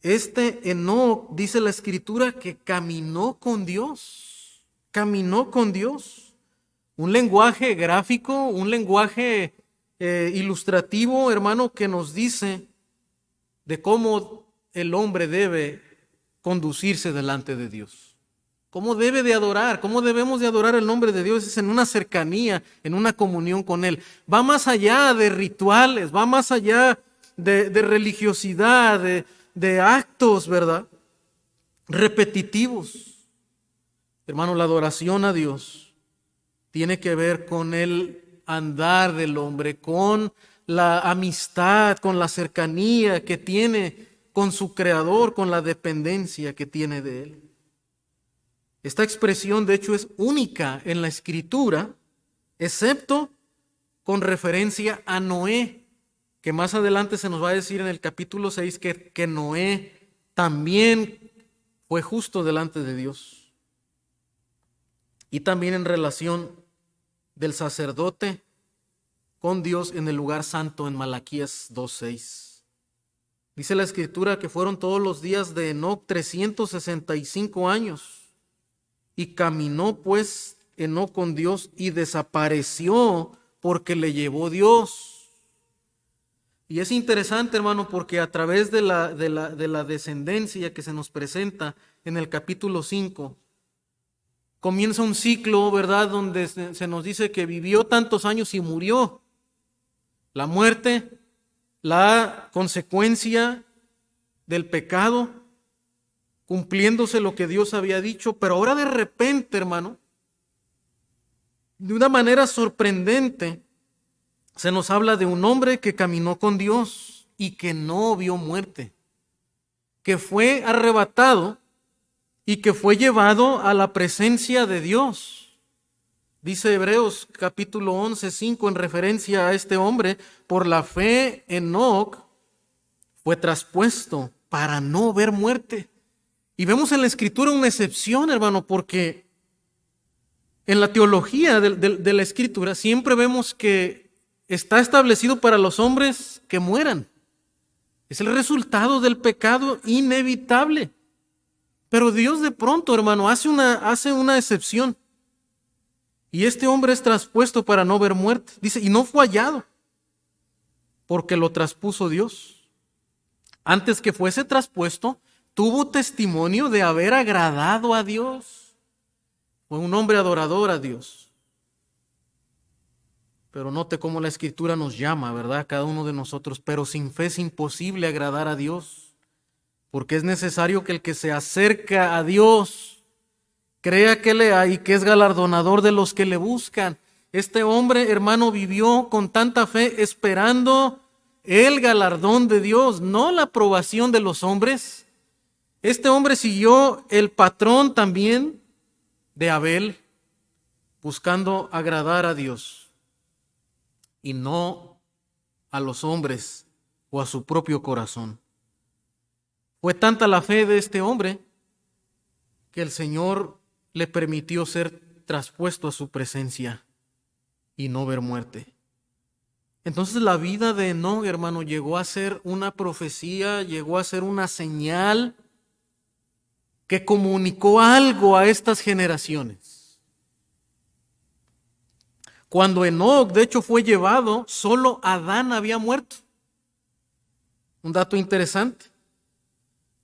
Este Enoc, dice la Escritura, que caminó con Dios. Caminó con Dios. Un lenguaje gráfico, un lenguaje ilustrativo, hermano, que nos dice de cómo el hombre debe conducirse delante de Dios. Cómo debe de adorar, cómo debemos de adorar el nombre de Dios, es en una cercanía, en una comunión con Él. Va más allá de rituales, va más allá de religiosidad, de actos, ¿verdad?, repetitivos. Hermano, la adoración a Dios tiene que ver con el andar del hombre, con la amistad, con la cercanía que tiene con su Creador, con la dependencia que tiene de Él. Esta expresión, de hecho, es única en la Escritura, excepto con referencia a Noé, que más adelante se nos va a decir en el capítulo 6 que Noé también fue justo delante de Dios. Y también en relación del sacerdote con Dios en el lugar santo en Malaquías 2:6. Dice la Escritura que fueron todos los días de Enoc 365 años. Y caminó pues Enoc con Dios y desapareció porque le llevó Dios. Y es interesante, hermano, porque a través de la descendencia que se nos presenta en el capítulo 5, comienza un ciclo, ¿verdad?, donde se nos dice que vivió tantos años y murió. La muerte, la consecuencia del pecado, cumpliéndose lo que Dios había dicho, pero ahora de repente, hermano, de una manera sorprendente, se nos habla de un hombre que caminó con Dios y que no vio muerte, que fue arrebatado y que fue llevado a la presencia de Dios. Dice Hebreos capítulo 11:5 en referencia a este hombre: por la fe Enoc fue traspuesto para no ver muerte. Y vemos en la Escritura una excepción, hermano, porque en la teología de la Escritura siempre vemos que está establecido para los hombres que mueran. Es el resultado del pecado inevitable. Pero Dios de pronto, hermano, hace una excepción. Y este hombre es traspuesto para no ver muerte. Dice, y no fue hallado, porque lo traspuso Dios. Antes que fuese traspuesto, tuvo testimonio de haber agradado a Dios. Fue un hombre adorador a Dios. Pero note cómo la Escritura nos llama, ¿verdad? Cada uno de nosotros. Pero sin fe es imposible agradar a Dios, porque es necesario que el que se acerca a Dios crea que le hay y que es galardonador de los que le buscan. Este hombre, hermano, vivió con tanta fe esperando el galardón de Dios, no la aprobación de los hombres. Este hombre siguió el patrón también de Abel, buscando agradar a Dios y no a los hombres o a su propio corazón. Fue tanta la fe de este hombre que el Señor le permitió ser traspuesto a su presencia y no ver muerte. Entonces la vida de Enoc, hermano, llegó a ser una profecía, llegó a ser una señal que comunicó algo a estas generaciones. Cuando Enoc, de hecho, fue llevado, solo Adán había muerto. Un dato interesante.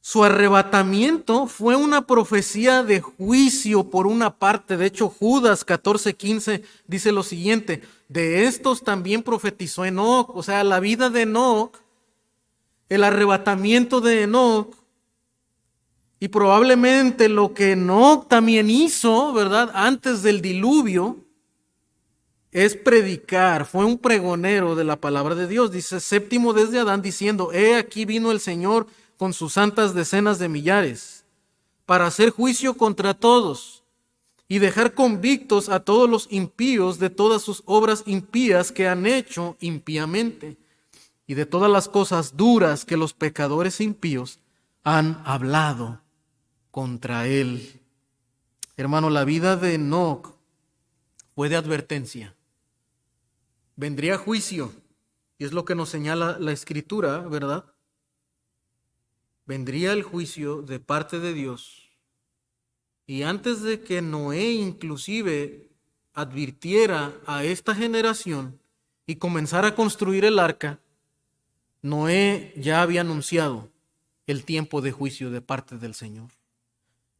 Su arrebatamiento fue una profecía de juicio por una parte. De hecho, Judas 14:15 dice lo siguiente: de estos también profetizó Enoc. O sea, la vida de Enoc, el arrebatamiento de Enoc, y probablemente lo que Enoc también hizo, ¿verdad?, antes del diluvio, es predicar. Fue un pregonero de la palabra de Dios. Dice, séptimo desde Adán, diciendo, he aquí vino el Señor con sus santas decenas de millares, para hacer juicio contra todos y dejar convictos a todos los impíos de todas sus obras impías que han hecho impíamente, y de todas las cosas duras que los pecadores impíos han hablado contra él. Hermano, la vida de Enoc fue de advertencia. Vendría juicio, y es lo que nos señala la Escritura, ¿verdad? Vendría el juicio de parte de Dios. Y antes de que Noé inclusive advirtiera a esta generación y comenzara a construir el arca, Noé ya había anunciado el tiempo de juicio de parte del Señor.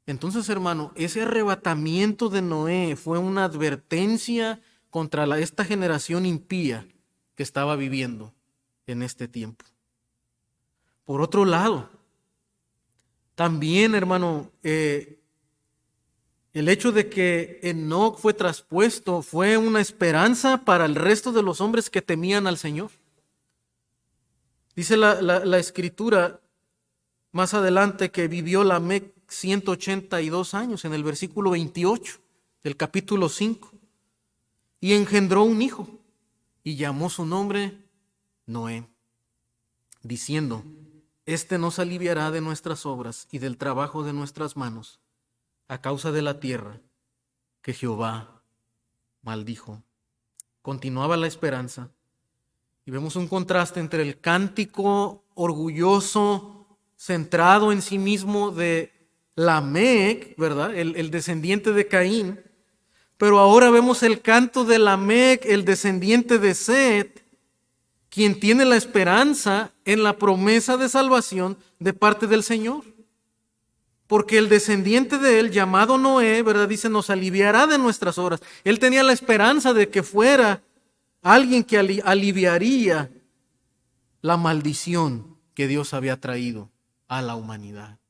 Entonces, hermano, ese arrebatamiento de Noé fue una advertencia contra esta generación impía que estaba viviendo en este tiempo. Por otro lado, también, hermano, el hecho de que Enoc fue traspuesto fue una esperanza para el resto de los hombres que temían al Señor. Dice la Escritura más adelante que vivió Lamec 182 años, en el versículo 28 del capítulo 5, y engendró un hijo y llamó su nombre Noé, diciendo, este nos aliviará de nuestras obras y del trabajo de nuestras manos, a causa de la tierra que Jehová maldijo. Continuaba la esperanza, y vemos un contraste entre el cántico orgulloso, centrado en sí mismo de Lamec, ¿verdad?, el descendiente de Caín, pero ahora vemos el canto de Lamec, el descendiente de Set, quien tiene la esperanza en la promesa de salvación de parte del Señor. Porque el descendiente de él, llamado Noé, ¿verdad? Dice, nos aliviará de nuestras obras. Él tenía la esperanza de que fuera alguien que aliviaría la maldición que Dios había traído a la humanidad.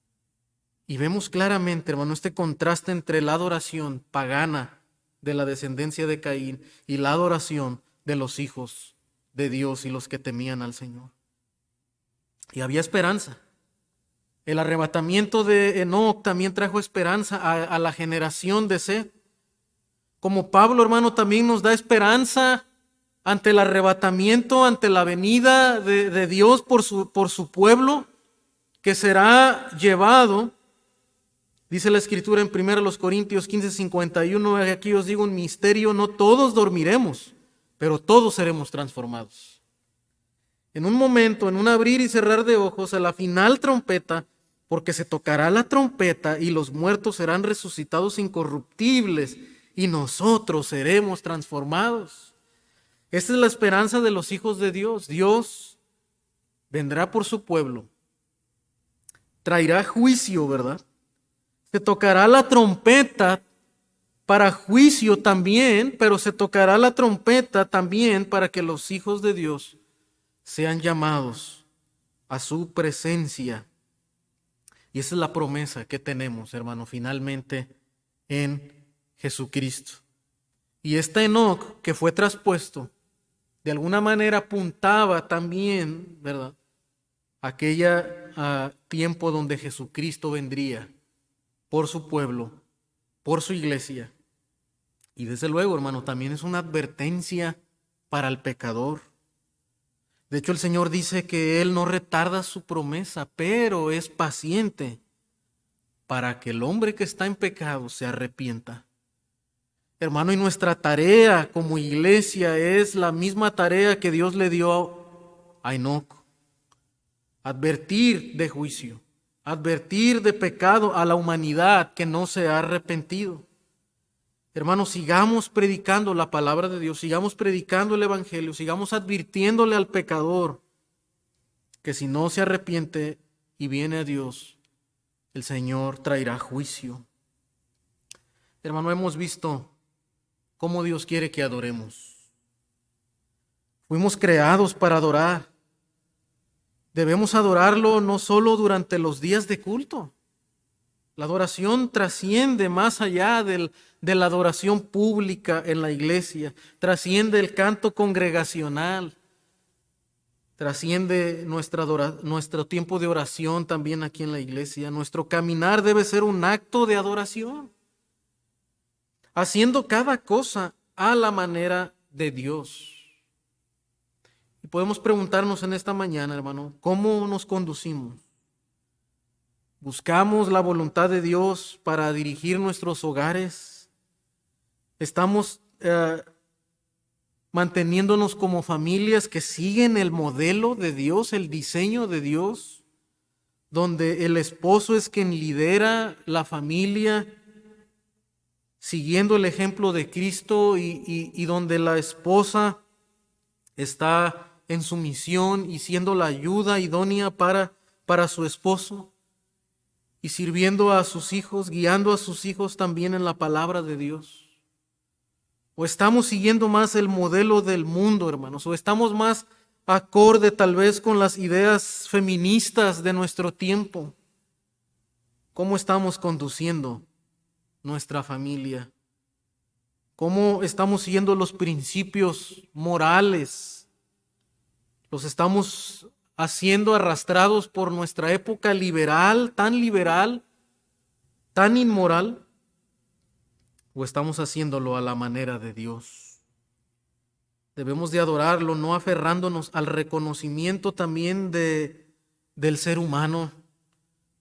Y vemos claramente, hermano, este contraste entre la adoración pagana de la descendencia de Caín y la adoración de los hijos de Dios y los que temían al Señor. Y había esperanza. El arrebatamiento de Enoc también trajo esperanza a la generación de Set. Como Pablo, hermano, también nos da esperanza ante el arrebatamiento, ante la venida de Dios por su pueblo, que será llevado. Dice la Escritura en 1 Corintios 15:51, aquí os digo un misterio, no todos dormiremos, pero todos seremos transformados. En un momento, en un abrir y cerrar de ojos, a la final trompeta, porque se tocará la trompeta y los muertos serán resucitados incorruptibles y nosotros seremos transformados. Esta es la esperanza de los hijos de Dios. Dios vendrá por su pueblo, traerá juicio, ¿verdad? Se tocará la trompeta para juicio también, pero se tocará la trompeta también para que los hijos de Dios sean llamados a su presencia. Y esa es la promesa que tenemos, hermano, finalmente en Jesucristo. Y este Enoc que fue traspuesto, de alguna manera apuntaba también, ¿verdad?, aquella tiempo donde Jesucristo vendría por su pueblo, por su iglesia. Y desde luego, hermano, también es una advertencia para el pecador. De hecho, el Señor dice que Él no retarda su promesa, pero es paciente para que el hombre que está en pecado se arrepienta. Hermano, y nuestra tarea como iglesia es la misma tarea que Dios le dio a Enoc. Advertir de juicio, advertir de pecado a la humanidad que no se ha arrepentido. Hermanos, sigamos predicando la palabra de Dios, sigamos predicando el evangelio, sigamos advirtiéndole al pecador que si no se arrepiente y viene a Dios, el Señor traerá juicio. Hermano, hemos visto cómo Dios quiere que adoremos. Fuimos creados para adorar. Debemos adorarlo no solo durante los días de culto. La adoración trasciende más allá de la adoración pública en la iglesia, trasciende el canto congregacional, trasciende nuestro tiempo de oración también aquí en la iglesia. Nuestro caminar debe ser un acto de adoración, haciendo cada cosa a la manera de Dios. Y podemos preguntarnos en esta mañana, hermano, ¿cómo nos conducimos? ¿Buscamos la voluntad de Dios para dirigir nuestros hogares? ¿Estamos manteniéndonos como familias que siguen el modelo de Dios, el diseño de Dios, donde el esposo es quien lidera la familia, siguiendo el ejemplo de Cristo y donde la esposa está en su misión y siendo la ayuda idónea para su esposo y sirviendo a sus hijos, guiando a sus hijos también en la palabra de Dios? ¿O estamos siguiendo más el modelo del mundo, hermanos? ¿O estamos más acorde tal vez con las ideas feministas de nuestro tiempo? ¿Cómo estamos conduciendo nuestra familia? ¿Cómo estamos siguiendo los principios morales? ¿Los estamos haciendo arrastrados por nuestra época liberal, tan inmoral? ¿O estamos haciéndolo a la manera de Dios? Debemos de adorarlo, no aferrándonos al reconocimiento también del ser humano,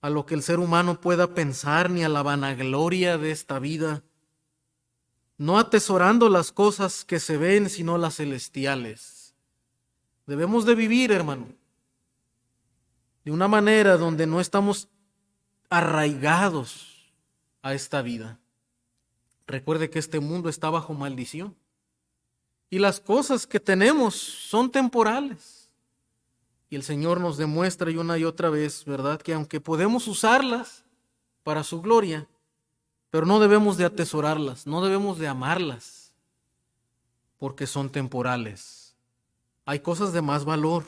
a lo que el ser humano pueda pensar, ni a la vanagloria de esta vida, no atesorando las cosas que se ven, sino las celestiales. Debemos de vivir, hermano, de una manera donde no estamos arraigados a esta vida. Recuerde que este mundo está bajo maldición. y las cosas que tenemos son temporales. Y el Señor nos demuestra una y otra vez, ¿verdad?, que aunque podemos usarlas para su gloria, pero no debemos de atesorarlas, no debemos de amarlas, porque son temporales. Hay cosas de más valor,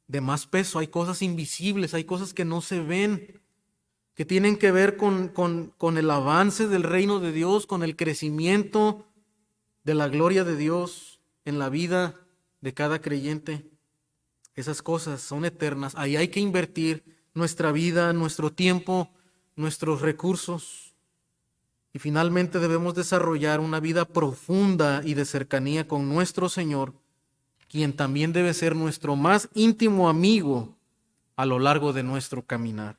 de más peso, hay cosas invisibles, hay cosas que no se ven, que tienen que ver con el avance del reino de Dios, con el crecimiento de la gloria de Dios en la vida de cada creyente. Esas cosas son eternas. Ahí hay que invertir nuestra vida, nuestro tiempo, nuestros recursos. Y finalmente debemos desarrollar una vida profunda y de cercanía con nuestro Señor, quien también debe ser nuestro más íntimo amigo a lo largo de nuestro caminar.